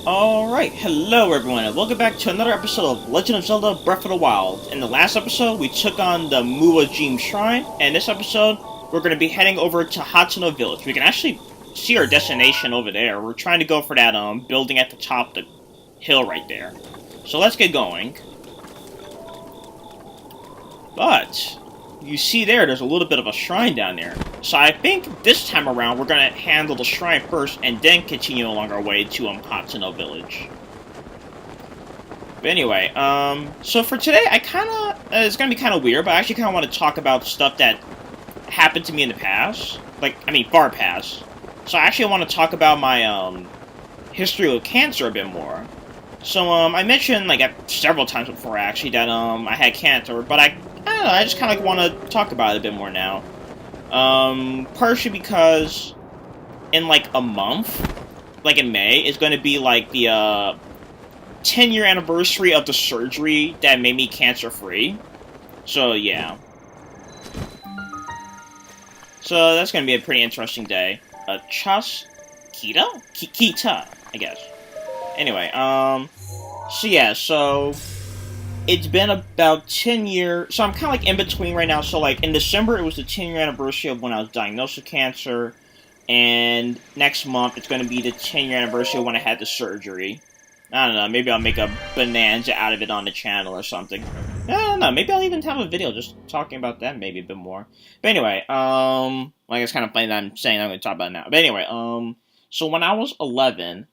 Alright, hello everyone, and welcome back to another episode of Legend of Zelda Breath of the Wild. In the last episode, we took on the Muajim Shrine, and this episode, we're going to be heading over to Hatsuno Village. We can actually see our destination over there. We're trying to go for that building at the top of the hill right there. So let's get going. But, you see there's a little bit of a shrine down there. So I think this time around, we're going to handle the shrine first, and then continue along our way to Hatsuno Village. But anyway, so for today, it's going to be kind of weird, but I actually kind of want to talk about stuff that happened to me in the past. Far past. So I actually want to talk about my, history with cancer a bit more. So, I mentioned, several times before, actually, that, I had cancer, but I don't know, I just kind of want to talk about it a bit more now. Partially because in, a month, in May, is going to be, the, 10-year anniversary of the surgery that made me cancer-free. So, yeah. So, that's going to be a pretty interesting day. Qeta? Qeta, I guess. Anyway, so it's been about 10 years, so I'm kind of in between right now. So in December, it was the 10-year anniversary of when I was diagnosed with cancer, and next month it's going to be the 10-year anniversary of when I had the surgery. I don't know, maybe I'll make a bonanza out of it on the channel or something. I don't know, maybe I'll even have a video just talking about that maybe a bit more. But anyway, I guess kind of funny that I'm saying I'm going to talk about it now. But anyway, so when I was 11,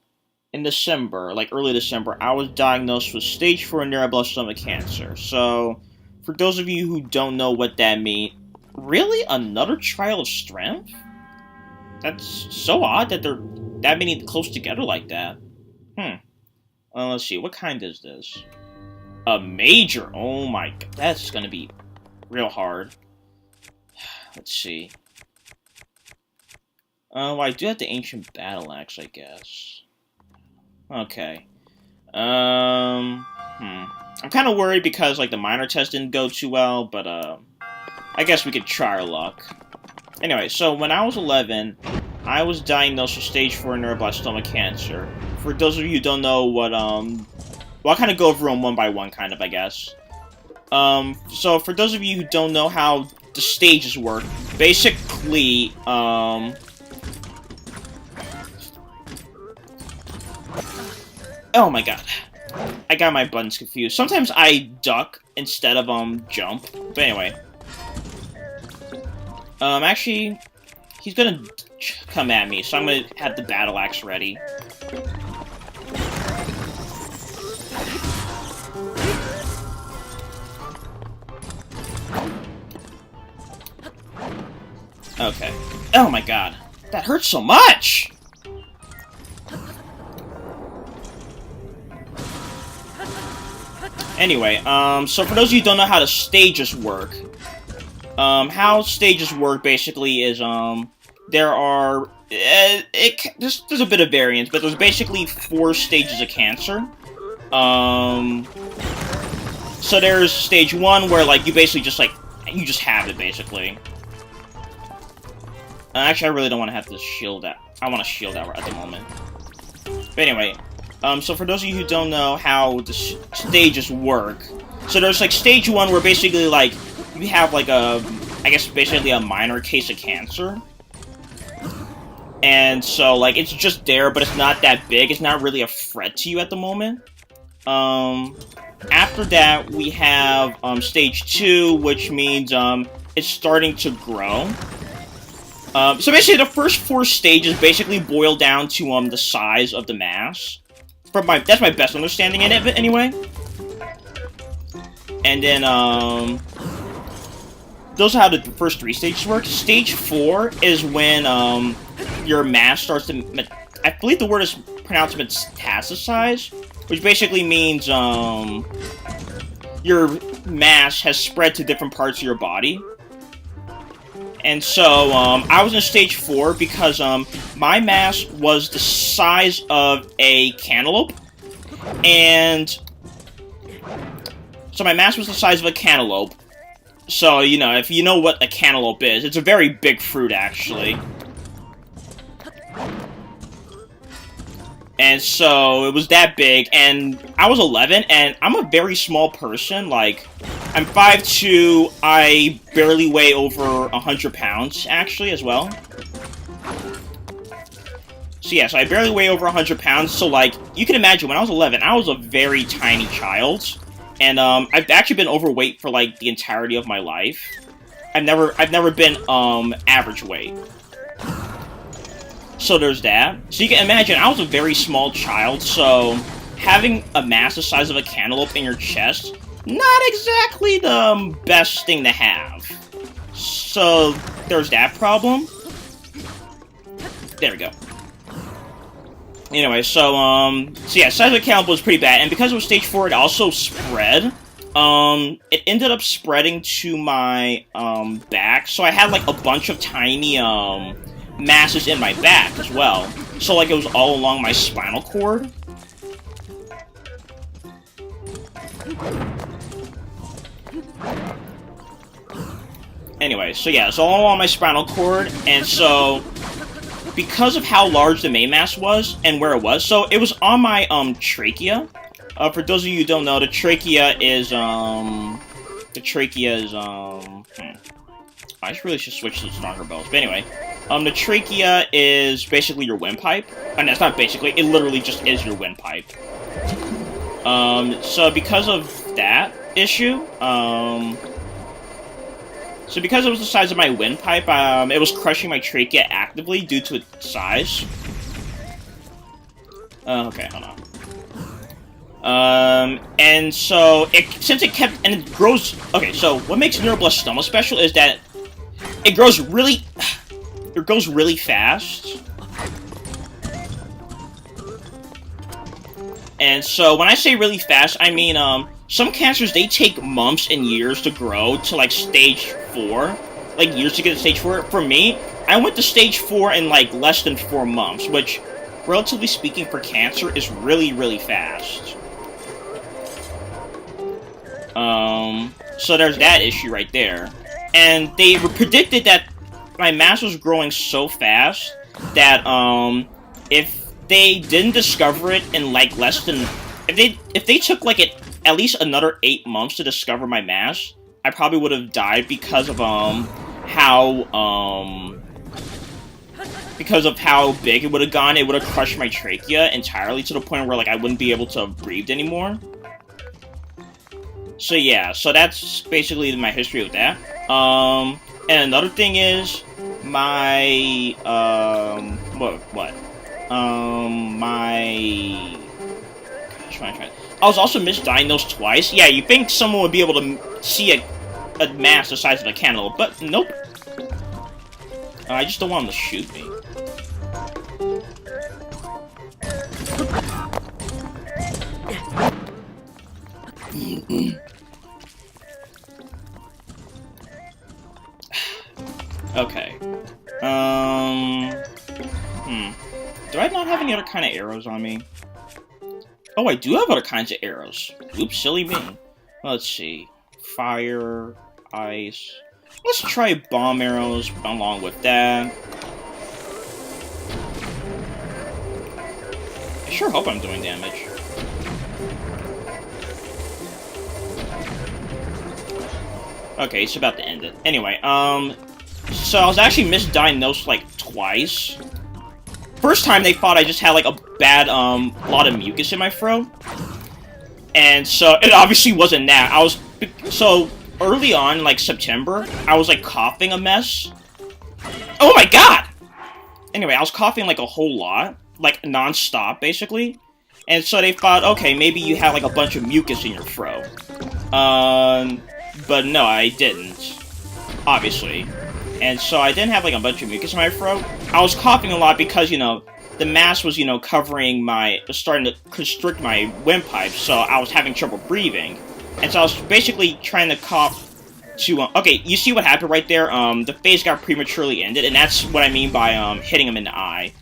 in December, early December, I was diagnosed with stage 4 neuroblastoma cancer. So, for those of you who don't know what that means, really? Another trial of strength? That's so odd that they're that many close together like that. Let's see, what kind is this? A major? Oh my god, that's gonna be real hard. Let's see. Well, I do have the Ancient Battle Axe, I guess. Okay. I'm kind of worried because, the minor test didn't go too well, but, I guess we could try our luck. Anyway, so when I was 11, I was diagnosed with stage 4 neuroblastoma cancer. For those of you who don't know what, well, I'll kind of go over them one by one, kind of, I guess. So for those of you who don't know how the stages work, basically, oh my god. I got my buttons confused. Sometimes I duck instead of, jump. But anyway. Actually, he's gonna come at me, so I'm gonna have the battle axe ready. Okay. Oh my god. That hurts so much! Anyway, so for those of you who don't know how the stages work, how stages work basically is, there are, there's a bit of variance, but there's basically 4 stages of cancer. So there's stage 1 where, you basically just, you just have it, basically. Actually, I really don't want to have to shield that. I want to shield that at the moment. But anyway, so for those of you who don't know how the stages work, so there's, stage 1 where basically, you have, I guess, basically a minor case of cancer. And so, it's just there, but it's not that big. It's not really a threat to you at the moment. After that, we have, stage 2, which means, it's starting to grow. So basically, the first 4 stages basically boil down to, the size of the mass. That's my best understanding in it, anyway. And then, those are how the first 3 stages work. Stage 4 is when, your mass starts to, I believe the word is pronounced metastasize, which basically means, your mass has spread to different parts of your body. And so, I was in stage 4 because, my mass was the size of a cantaloupe. And so my mass was the size of a cantaloupe. So, if you know what a cantaloupe is, it's a very big fruit, actually. And so it was that big, and I was 11, and I'm a very small person. Like, I'm 5'2", I barely weigh over 100 pounds, actually, as well. So yeah, so I barely weigh over 100 pounds, so like, you can imagine, when I was 11, I was a very tiny child, and I've actually been overweight for like the entirety of my life. I've never been average weight. So there's that. So you can imagine, I was a very small child, so having a mass the size of a cantaloupe in your chest, not exactly the best thing to have. So there's that problem. There we go. Anyway, so yeah, size of a cantaloupe was pretty bad, and because it was stage 4, it also spread. It ended up spreading to my, back, so I had, like, a bunch of tiny, masses in my back as well. So, like, it was all along my spinal cord. Anyway, so yeah, it's all along my spinal cord, and so because of how large the main mass was and where it was, so it was on my trachea. For those of you who don't know, the trachea is I really should switch to the stronger bells. But anyway, the trachea is basically your windpipe. And that's not basically, it literally just is your windpipe. So because of that issue, so because it was the size of my windpipe, it was crushing my trachea actively due to its size. Okay, hold on. And so, since it kept, and it grows, okay, so what makes neuroblastoma special is that it grows really fast. And so, when I say really fast, I mean, some cancers, they take months and years to grow to, like, stage 4. Like, years to get to stage 4. For me, I went to stage 4 in, like, less than 4 months, which, relatively speaking, for cancer, is really, really fast. So there's that issue right there. And they predicted that my mass was growing so fast that, if they didn't discover it in, like, less than... If they took, like, at least another 8 months to discover my mass, I probably would have died because of, because of how big it would have gone. It would have crushed my trachea entirely to the point where, like, I wouldn't be able to breathe anymore. So yeah, so that's basically my history with that. And another thing is, my, I was also misdiagnosed twice. Yeah, you think someone would be able to see a mass the size of a cantaloupe, but nope. I just don't want them to shoot me. Okay. Do I not have any other kind of arrows on me? Oh, I do have other kinds of arrows. Oops, silly me. Let's see. Fire, ice. Let's try bomb arrows along with that. I sure hope I'm doing damage. Okay, it's about to end it. Anyway, so I was actually misdiagnosed, like, twice. First time they thought I just had, like, a bad, lot of mucus in my throat. And so, it obviously wasn't that. So, early on, like, September, I was, like, coughing a mess. Oh my god! Anyway, I was coughing, like, a whole lot. Like, non-stop, basically. And so they thought, okay, maybe you had, like, a bunch of mucus in your throat. But no, I didn't. Obviously. And so I didn't have, like, a bunch of mucus in my throat. I was coughing a lot because, you know, the mass was, you know, starting to constrict my windpipe, so I was having trouble breathing. And so I was basically trying to cough to, okay, you see what happened right there? The phase got prematurely ended, and that's what I mean by, hitting him in the eye.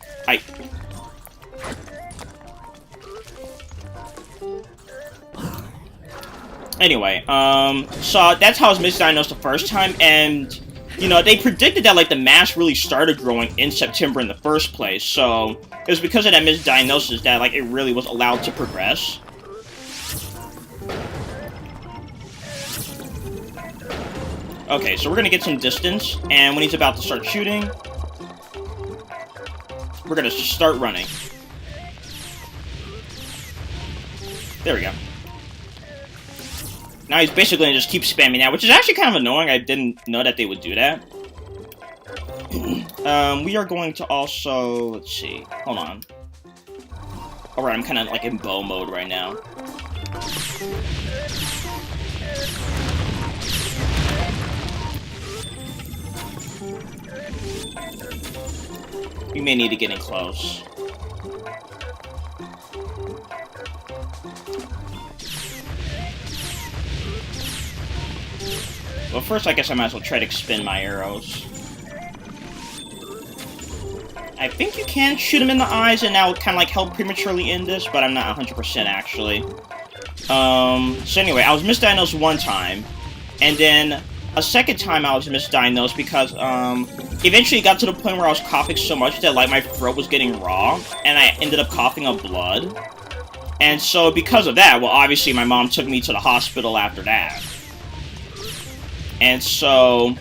Anyway, so that's how I was misdiagnosed the first time, and you know, they predicted that, like, the mass really started growing in September in the first place, so it was because of that misdiagnosis that, like, it really was allowed to progress. Okay, so we're gonna get some distance, and when he's about to start shooting, we're gonna start running. There we go. Now he's basically gonna just keep spamming that, which is actually kind of annoying. I didn't know that they would do that. We are going to also... let's see. Hold on. Alright, I'm kind of like in bow mode right now. We may need to get in close. Well, first I guess I might as well try to spin my arrows. I think you can shoot him in the eyes and that would kind of like help prematurely end this, but I'm not 100% actually. So anyway, I was misdiagnosed one time, and then a second time I was misdiagnosed because, eventually it got to the point where I was coughing so much that, like, my throat was getting raw, and I ended up coughing up blood. And so because of that, well, obviously my mom took me to the hospital after that. And so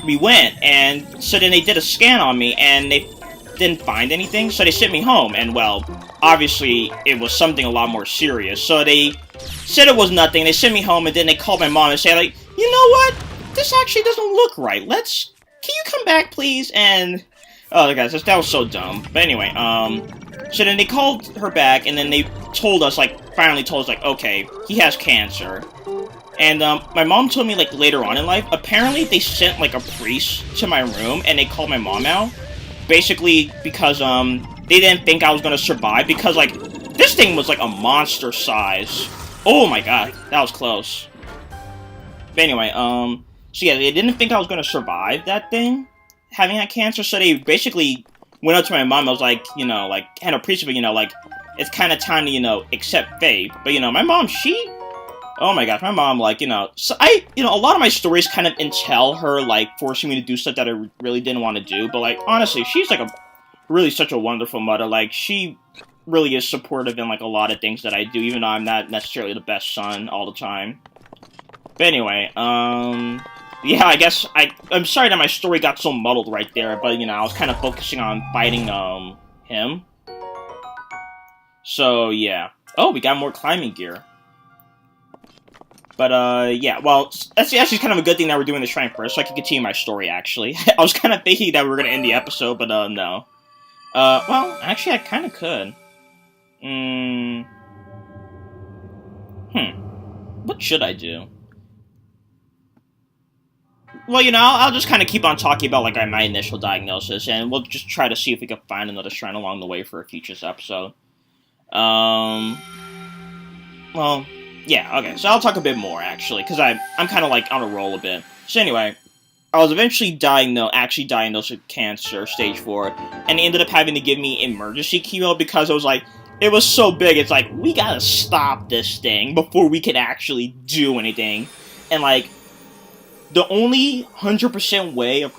we went, and so then they did a scan on me, and they didn't find anything, so they sent me home, and well, obviously it was something a lot more serious. So they said it was nothing, they sent me home, and then they called my mom and said, like, you know what? This actually doesn't look right. Can you come back, please? And, oh, guys, that was so dumb. But anyway, so then they called her back, and then they told us, like, finally told us, like, okay, he has cancer. And, my mom told me, like, later on in life, apparently they sent, like, a priest to my room, and they called my mom out. Basically, because, they didn't think I was gonna survive, because, like, this thing was, like, a monster size. Oh my god, that was close. But anyway, so yeah, they didn't think I was gonna survive that thing, having that cancer, so they basically went up to my mom. I was like, you know, like, had a priest, you know, like, it's kind of time to, you know, accept fate. But, you know, my mom, oh my gosh, my mom, like, you know, so you know, a lot of my stories kind of entail her, like, forcing me to do stuff that I really didn't want to do, but, like, honestly, she's, like, really such a wonderful mother. Like, she really is supportive in, like, a lot of things that I do, even though I'm not necessarily the best son all the time. But anyway, yeah, I guess, I'm sorry that my story got so muddled right there, but, you know, I was kind of focusing on fighting, him. So, yeah. Oh, we got more climbing gear. But, yeah, well, that's actually kind of a good thing that we're doing the shrine first, so I can continue my story, actually. I was kind of thinking that we were going to end the episode, but, no. Well, actually, I kind of could. What should I do? Well, you know, I'll just kind of keep on talking about, like, my initial diagnosis, and we'll just try to see if we can find another shrine along the way for a future episode. Well, yeah, okay, so I'll talk a bit more, actually, because I'm kind of, like, on a roll a bit. So anyway, I was eventually diagnosed with cancer, stage 4, and they ended up having to give me emergency chemo because it was so big, it's like, we gotta stop this thing before we can actually do anything. And, like, the only 100% way of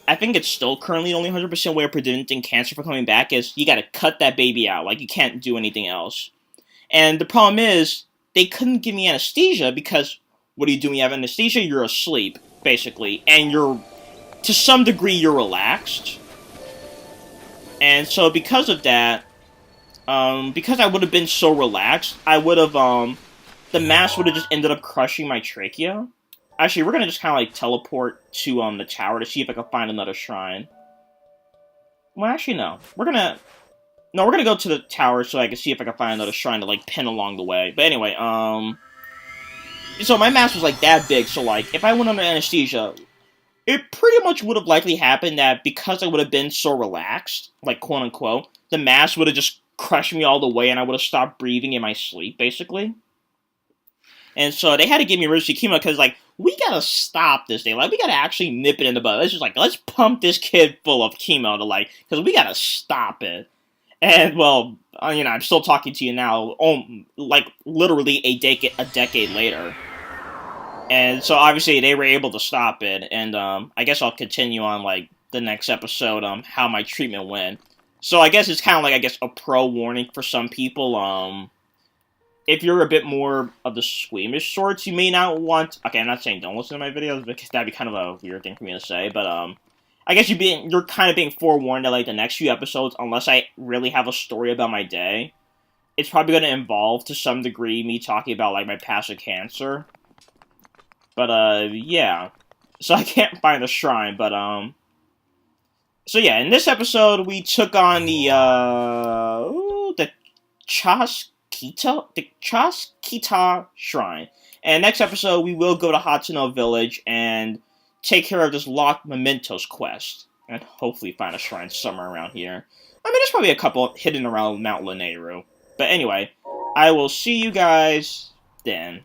I think it's still currently the only 100% way of preventing cancer from coming back is you gotta cut that baby out. Like, you can't do anything else. And the problem is, they couldn't give me anesthesia because what do you do when you have anesthesia? You're asleep, basically. And to some degree, you're relaxed. And so because of that, because I would have been so relaxed, I would have, the mass would have just ended up crushing my trachea. Actually, we're gonna just kind of, like, teleport to, the tower to see if I can find another shrine. Well, actually, no. We're gonna go to the tower so I can see if I can find another shrine to, like, pin along the way. But anyway, so my mass was, like, that big, so, like, if I went under anesthesia, it pretty much would have likely happened that because I would have been so relaxed, like, quote-unquote, the mass would have just crushed me all the way and I would have stopped breathing in my sleep, basically. And so they had to give me emergency chemo because, like, we gotta stop this thing. Like, we gotta actually nip it in the bud. It's just like, let's pump this kid full of chemo to, like, because we gotta stop it. And, well, you know, I'm still talking to you now, like, literally a decade later. And so obviously they were able to stop it, and I guess I'll continue on like the next episode how my treatment went. So I guess it's kind of like, I guess, a pro warning for some people. If you're a bit more of the squeamish sorts, you may not want. Okay, I'm not saying don't listen to my videos because that'd be kind of a weird thing for me to say, but I guess you're kind of being forewarned that like the next few episodes, unless I really have a story about my day, it's probably going to involve to some degree me talking about like my past with cancer. But yeah. So I can't find the shrine, but so yeah, in this episode we took on the Qeta shrine. And next episode we will go to Hatsuno Village and take care of this locked mementos quest. And hopefully find a shrine somewhere around here. I mean, there's probably a couple hidden around Mount Lanayru. But anyway, I will see you guys then.